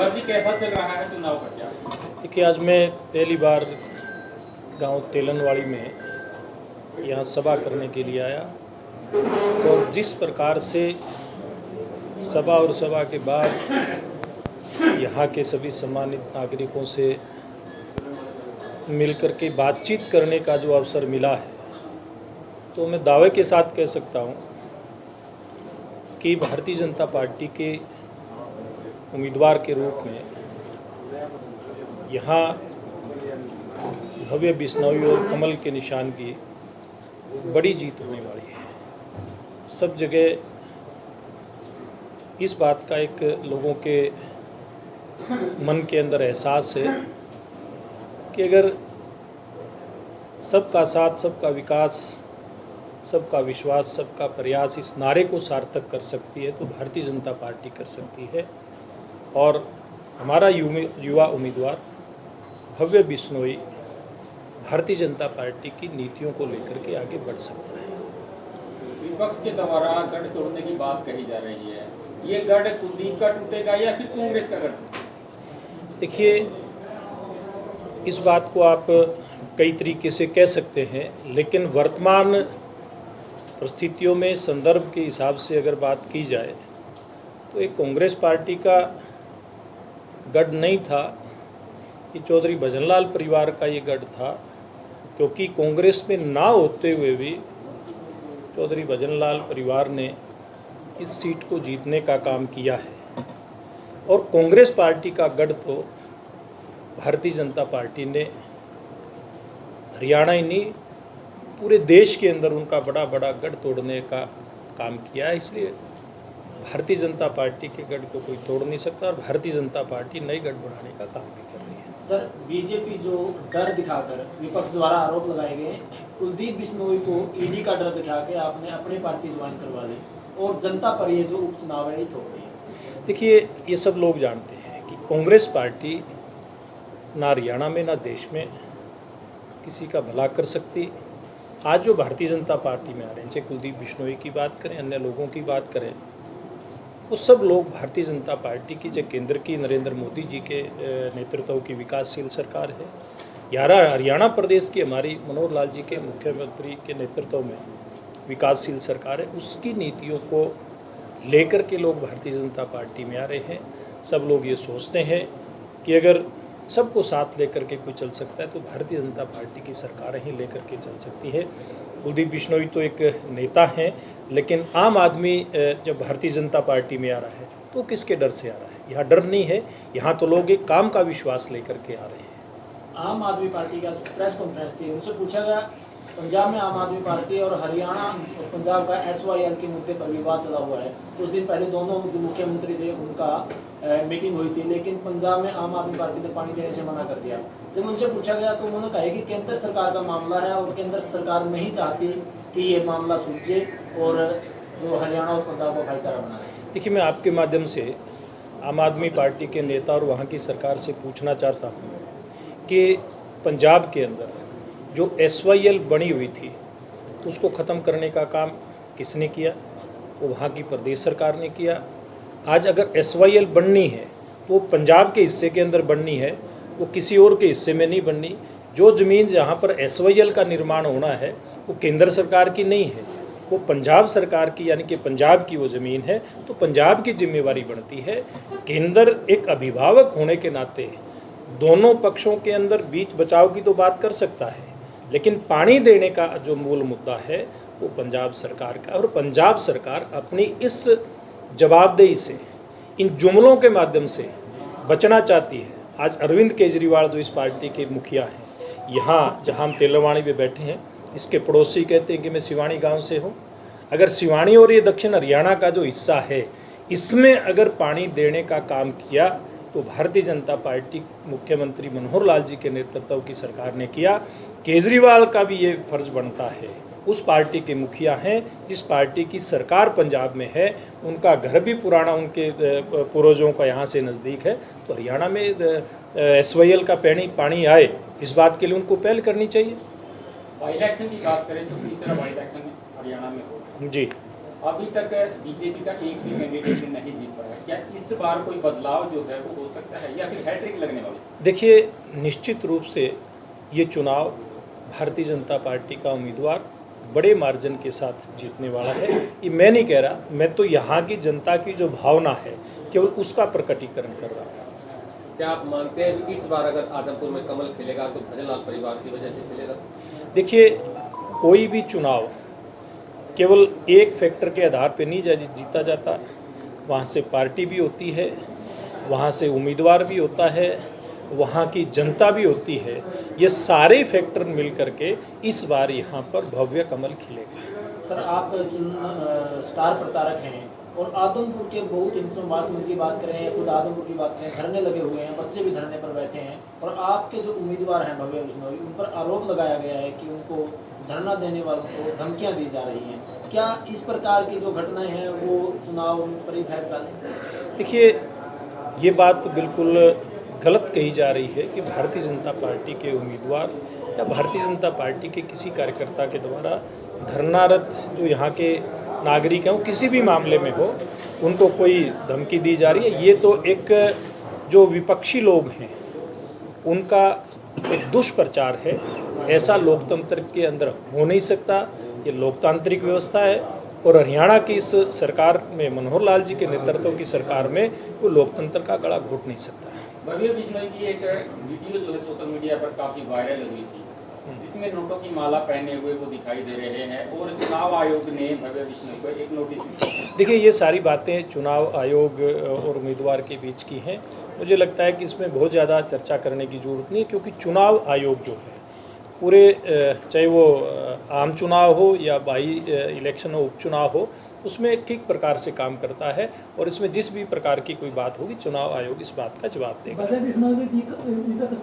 बस जी कैसा चल रहा है चुनाव का क्या? देखिए, आज मैं पहली बार गांव तेलनवाड़ी में यहाँ सभा करने के लिए आया और जिस प्रकार से सभा और सभा के बाद यहाँ के सभी सम्मानित नागरिकों से मिलकर के बातचीत करने का जो अवसर मिला है, तो मैं दावे के साथ कह सकता हूँ कि भारतीय जनता पार्टी के उम्मीदवार के रूप में यहाँ भव्य बिश्नोई और कमल के निशान की बड़ी जीत होने वाली है। सब जगह इस बात का एक लोगों के मन के अंदर एहसास है कि अगर सबका साथ, सबका विकास, सबका विश्वास, सबका प्रयास इस नारे को सार्थक कर सकती है तो भारतीय जनता पार्टी कर सकती है। और हमारा युवा उम्मीदवार भव्य बिश्नोई भारतीय जनता पार्टी की नीतियों को लेकर के आगे बढ़ सकता है। विपक्ष के द्वारा गढ़ तोड़ने की बात कही जा रही है, ये गढ़ कुलदीप का टूटेगा या फिर कांग्रेस का गढ़? देखिए, इस बात को आप कई तरीके से कह सकते हैं, लेकिन वर्तमान परिस्थितियों में संदर्भ के हिसाब से अगर बात की जाए तो एक कांग्रेस पार्टी का गढ़ नहीं था, ये चौधरी भजनलाल परिवार का ये गढ़ था, क्योंकि कांग्रेस में ना होते हुए भी चौधरी भजनलाल परिवार ने इस सीट को जीतने का काम किया है। और कांग्रेस पार्टी का गढ़ तो भारतीय जनता पार्टी ने हरियाणा ही नहीं पूरे देश के अंदर उनका बड़ा बड़ा गढ़ तोड़ने का काम किया है। इसलिए भारतीय जनता पार्टी के गढ़ को कोई तोड़ नहीं सकता और भारतीय जनता पार्टी नई गढ़ बनाने का काम भी कर रही है। सर, बीजेपी जो डर दिखाकर विपक्ष द्वारा आरोप लगाए गए कुलदीप बिश्नोई को ईडी का डर दिखा के आपने अपनी पार्टी ज्वाइन करवा ली और जनता पर ये जो उपचुनाव है ये थोप रही है। देखिए, ये सब लोग जानते हैं कि कांग्रेस पार्टी ना हरियाणा में ना देश में किसी का भला कर सकती। आज जो भारतीय जनता पार्टी में आ रहे हैं, चाहे कुलदीप बिश्नोई की बात करें, अन्य लोगों की बात करें, वो सब लोग भारतीय जनता पार्टी की, जो केंद्र की नरेंद्र मोदी जी के नेतृत्व की विकासशील सरकार है, यारा हरियाणा प्रदेश की हमारी मनोहर लाल जी के मुख्यमंत्री के नेतृत्व में विकासशील सरकार है, उसकी नीतियों को लेकर के लोग भारतीय जनता पार्टी में आ रहे हैं। सब लोग ये सोचते हैं कि अगर सबको साथ लेकर के कोई चल सकता है तो भारतीय जनता पार्टी की सरकारें ही लेकर के चल सकती है। कुलदीप बिश्नोई तो एक नेता हैं, लेकिन आम आदमी जब भारतीय जनता पार्टी में आ रहा है तो किसके डर से आ रहा है? यहाँ डर नहीं है, यहाँ तो लोग एक काम का विश्वास लेकर के आ रहे हैं। आम आदमी पार्टी का प्रेस कॉन्फ्रेंस थी, उनसे पूछा गया पंजाब में आम आदमी पार्टी और हरियाणा और पंजाब का SYL के मुद्दे पर विवाद चला हुआ है। कुछ दिन पहले दोनों जो मुख्यमंत्री थे उनका मीटिंग हुई थी, लेकिन पंजाब में आम आदमी पार्टी ने पानी देने से मना कर दिया। जब उनसे पूछा गया तो उन्होंने कहा कि केंद्र सरकार का मामला है और केंद्र सरकार नहीं चाहती कि ये मामला सुलझे और जो हरियाणा और पंजाब का भाईचारा बना रहे। देखिए, मैं आपके माध्यम से आम आदमी पार्टी के नेता और वहाँ की सरकार से पूछना चाहता हूँ कि पंजाब के अंदर जो SYL बनी हुई थी उसको ख़त्म करने का काम किसने किया? वो वहाँ की प्रदेश सरकार ने किया। आज अगर SYL बननी है तो पंजाब के हिस्से के अंदर बननी है, वो किसी और के हिस्से में नहीं बननी। जो ज़मीन जहाँ पर SYL का निर्माण होना है वो केंद्र सरकार की नहीं है, वो पंजाब सरकार की, यानी कि पंजाब की वो ज़मीन है। तो पंजाब की जिम्मेवारी बनती है। केंद्र एक अभिभावक होने के नाते दोनों पक्षों के अंदर बीच बचाव की तो बात कर सकता है, लेकिन पानी देने का जो मूल मुद्दा है वो पंजाब सरकार का। और पंजाब सरकार अपनी इस जवाबदेही से, इन जुमलों के माध्यम से बचना चाहती है। आज अरविंद केजरीवाल जो इस पार्टी के मुखिया हैं, यहाँ जहाँ हम तेलवाड़ी में बैठे हैं, इसके पड़ोसी कहते हैं कि मैं सिवानी गांव से हूँ। अगर सिवानी और ये दक्षिण हरियाणा का जो हिस्सा है, इसमें अगर पानी देने का काम किया तो भारतीय जनता पार्टी मुख्यमंत्री मनोहर लाल जी के नेतृत्व की सरकार ने किया। केजरीवाल का भी ये फर्ज बनता है, उस पार्टी के मुखिया हैं जिस पार्टी की सरकार पंजाब में है, उनका घर भी पुराना उनके पूर्वजों का यहाँ से नज़दीक है, तो हरियाणा में SYL का पानी आए, इस बात के लिए उनको पहल करनी चाहिए। बाई इलेक्शन की बात करें तो तीसरा बाई इलेक्शन हरियाणा में होगा। जी, अभी तक बीजेपी का एक भी कैंडिडेट नहीं जीत पाया, क्या इस बार कोई बदलाव जो है वो हो सकता है या फिर हैट्रिक लगने वाली? देखिए, निश्चित रूप से ये चुनाव भारतीय जनता पार्टी का उम्मीदवार बड़े मार्जिन के साथ जीतने वाला है। ये मैं नहीं कह रहा, मैं तो यहाँ की जनता की जो भावना है केवल उसका प्रकटीकरण कर रहा हूँ। क्या आप मानते हैं कि इस बार अगर आदमपुर में कमल खिलेगा तो भजनलाल परिवार की वजह से खिलेगा? देखिए, कोई भी चुनाव केवल एक फैक्टर के आधार पर नहीं जीता जाता। वहाँ से पार्टी भी होती है, वहाँ से उम्मीदवार भी होता है, वहाँ की जनता भी होती है। ये सारे फैक्टर मिल करके इस बार यहाँ पर भव्य कमल खिलेगा। सर, आप स्टार प्रचारक हैं और आदमपुर के बहुत हिस्सों बासमती की बात करें या खुद आदमपुर की बात करें, धरने लगे हुए हैं, बच्चे भी धरने पर बैठे हैं और आपके जो उम्मीदवार हैं भव्य बिश्नोई, उन पर आरोप लगाया गया है कि उनको धरना देने वालों को धमकियां दी जा रही हैं। क्या इस प्रकार की जो घटनाएं हैं वो चुनाव पर इफेक्ट डालें? देखिए, ये बात बिल्कुल गलत कही जा रही है कि भारतीय जनता पार्टी के उम्मीदवार या भारतीय जनता पार्टी के किसी कार्यकर्ता के द्वारा धरनारत जो यहाँ के नागरिक हैं, वो किसी भी मामले में हो, उनको कोई धमकी दी जा रही है। ये तो एक जो विपक्षी लोग हैं उनका एक दुष्प्रचार है। ऐसा लोकतंत्र के अंदर हो नहीं सकता। ये लोकतांत्रिक व्यवस्था है और हरियाणा की इस सरकार में, मनोहर लाल जी के नेतृत्व की सरकार में, वो लोकतंत्र का गला घोट नहीं सकता। भव्य बिश्नोई की एक वीडियो जो है सोशल मीडिया पर काफी वायरल हुई थी, जिसमें नोटों की माला पहने हुए वो दिखाई दे रहे हैं और चुनाव आयोग ने भव्य बिश्नोई को एक नोटिस भी दिया। देखिए, ये सारी बातें चुनाव आयोग और उम्मीदवार के बीच की हैं। मुझे लगता है कि इसमें बहुत ज़्यादा चर्चा करने की ज़रूरत नहीं है, क्योंकि चुनाव आयोग जो है पूरे, चाहे वो आम चुनाव हो या बाई इलेक्शन हो, उपचुनाव हो, उसमें ठीक प्रकार से काम करता है और इसमें जिस भी प्रकार की कोई बात होगी चुनाव आयोग इस बात का जवाब देगा। विपक्ष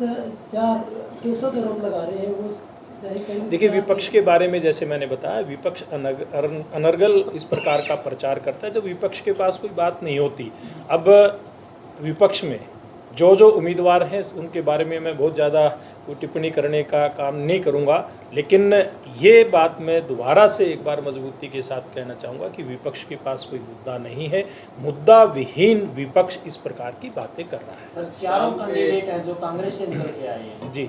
4 केसों के आरोप लगा रहे हैं वो। देखिए, विपक्ष के बारे में जैसे मैंने बताया, विपक्ष अनर्गल इस प्रकार का प्रचार करता है जब विपक्ष के पास कोई बात नहीं होती। अब विपक्ष में जो उम्मीदवार हैं उनके बारे में मैं बहुत ज़्यादा कोई टिप्पणी करने का काम नहीं करूंगा, लेकिन ये बात मैं दोबारा से एक बार मजबूती के साथ कहना चाहूँगा कि विपक्ष के पास कोई मुद्दा नहीं है। मुद्दा विहीन विपक्ष इस प्रकार की बातें कर रहा है। सर, चारों कैंडिडेट हैं जो कांग्रेस से निकल के आए हैं, जी,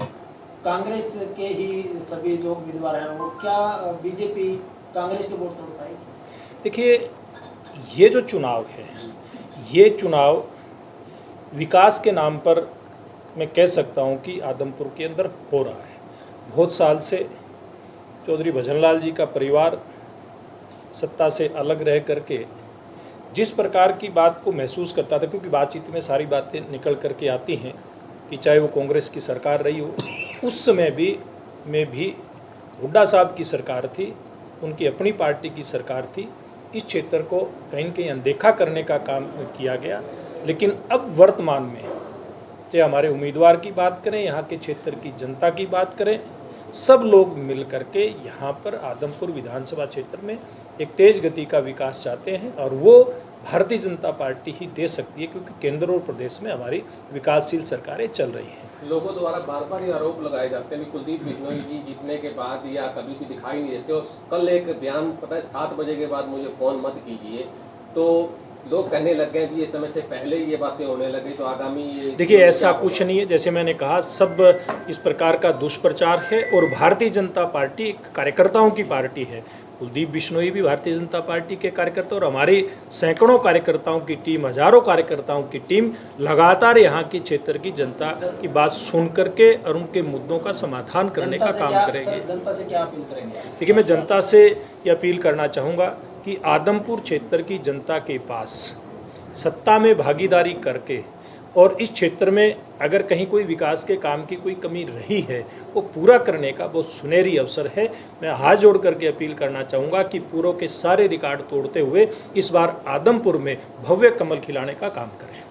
कांग्रेस के ही सभी जो उम्मीदवार हैं, वो क्या बीजेपी कांग्रेस के वोट तोड़ पाएगी? देखिए, ये जो चुनाव है, ये चुनाव विकास के नाम पर मैं कह सकता हूँ कि आदमपुर के अंदर हो रहा है। बहुत साल से चौधरी भजनलाल जी का परिवार सत्ता से अलग रह करके जिस प्रकार की बात को महसूस करता था, क्योंकि बातचीत में सारी बातें निकल करके आती हैं कि चाहे वो कांग्रेस की सरकार रही हो, उस समय भी हुड्डा साहब की सरकार थी, उनकी अपनी पार्टी की सरकार थी। इस क्षेत्र को कहीं न कहीं अनदेखा करने का काम किया गया। लेकिन अब वर्तमान में चाहे हमारे उम्मीदवार की बात करें, यहाँ के क्षेत्र की जनता की बात करें, सब लोग मिल करके यहाँ पर आदमपुर विधानसभा क्षेत्र में एक तेज गति का विकास चाहते हैं और वो भारतीय जनता पार्टी ही दे सकती है, क्योंकि केंद्र और प्रदेश में हमारी विकासशील सरकारें चल रही हैं। लोगों द्वारा बार बार ये आरोप लगाए जाते हैं कि कुलदीप बिश्नोई जी जीतने के बाद या कभी भी दिखाई नहीं देते। और कल एक बयान, पता है 7 बजे के बाद मुझे फ़ोन मत कीजिए, तो लोग कहने लग गए कि ये समय से पहले ये बातें होने लगी, तो आगामी ये, देखिए, ऐसा कुछ नहीं है। जैसे मैंने कहा, सब इस प्रकार का दुष्प्रचार है और भारतीय जनता पार्टी एक कार्यकर्ताओं की पार्टी है। कुलदीप बिश्नोई भी भारतीय जनता पार्टी के कार्यकर्ता और हमारी सैकड़ों कार्यकर्ताओं की टीम, हजारों कार्यकर्ताओं की टीम लगातार यहाँ की क्षेत्र की जनता की बात सुन करके और उनके मुद्दों का समाधान करने का काम करेंगे। जनता से क्या अपील करेंगे? देखिए, मैं जनता से ये अपील करना चाहूँगा कि आदमपुर क्षेत्र की जनता के पास सत्ता में भागीदारी करके और इस क्षेत्र में अगर कहीं कोई विकास के काम की कोई कमी रही है, वो पूरा करने का बहुत सुनहरी अवसर है। मैं हाथ जोड़ करके अपील करना चाहूँगा कि पूर्व के सारे रिकॉर्ड तोड़ते हुए इस बार आदमपुर में भव्य कमल खिलाने का काम करें।